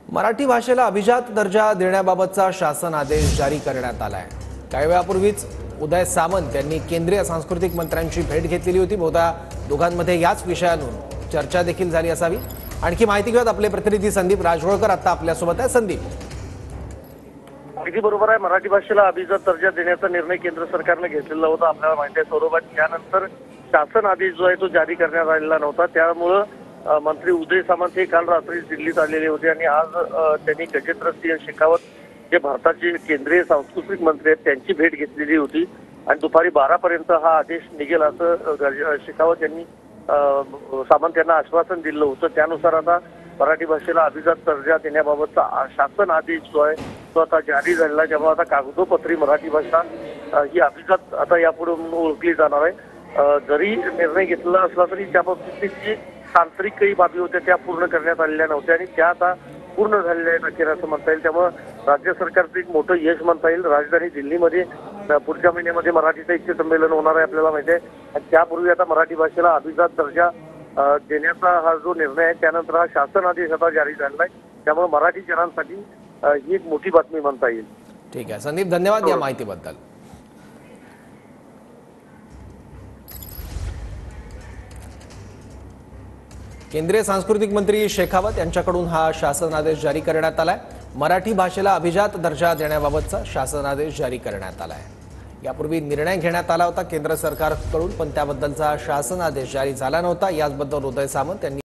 मराठी भाषेला अभिजात दर्जा देण्याबाबतचा शासन आदेश जारी करण्यात आला आहे। काही वेळापूर्वीच उदय सामंत यांनी केंद्रीय सांस्कृतिक मंत्र्यांची भेट घेतलेली होती। बहुधा दोघांमध्ये याच विषयावरून चर्चा देखील झाली असावी। आणखी माहिती घेऊयात आपले प्रतिनिधी संदीप राजवळकर आता आपल्या सोबत आहे। संदीप, अगदी बरोबर आहे। मराठी भाषेला अभिजात दर्जा देण्याचा निर्णय केंद्र सरकारने घेतलेला होता। आपल्याला माहिती आहे स्वरूपात त्यानंतर शासन आदेश जो आहे तो जारी करण्यात आलेला नव्हता। त्यामुळे मंत्री उदय सामंत हे काल रात्री दिल्लीत आलेले होते आणि आज त्यांनी गजेंद्र सिंह शेखावत जे भारताचे केंद्रीय सांस्कृतिक मंत्री आहेत त्यांची भेट घेतलेली होती आणि दुपारी 12 पर्यंत हा आदेश निघेल असं शेखावत यांनी सामंत यांना आश्वासन दिलं होतं। त्यानुसार आता मराठी भाषेला अभिजात दर्जा देण्याबाबतचा शासन आदेश जो आहे तो आता जारी झालेला आहे। त्यामुळे आता कागदोपत्री मराठी भाषा ही अभिजात आता यापुढे ओळखली जाणार आहे। जरी निर्णय घेतला असला तरी त्या बाबतीत तांत्रिक काही बाबी होत्या त्या पूर्ण करण्यात आलेल्या नव्हत्या आणि त्या आता पूर्ण झालेल्या आहेत अखेर असं म्हणता येईल। त्यामुळे राज्य सरकारचं एक मोठं यश म्हणता येईल। राजधानी दिल्लीमध्ये पुढच्या महिन्यामध्ये मराठी साहित्य संमेलन होणार आहे आपल्याला माहिती आहे आणि त्यापूर्वी आता मराठी भाषेला अभिजात दर्जा देण्याचा हा जो निर्णय आहे त्यानंतर हा शासन आदेश आता जारी झालेला आहे। त्यामुळे मराठी जनांसाठी ही एक मोठी बातमी म्हणता येईल। ठीक आहे संदीप, धन्यवाद या माहितीबद्दल। केंद्रीय सांस्कृतिक मंत्री शेखावत यांच्याकडून हा शासन आदेश जारी करण्यात आलाय। मराठी भाषेला अभिजात दर्जा देण्याबाबतचा शासन आदेश जारी करण्यात आलाय। यापूर्वी निर्णय घेण्यात आला होता केंद्र सरकारकडून, पण त्याबद्दलचा शासन आदेश जारी झाला नव्हता। याचबद्दल उदय सामंत यांनी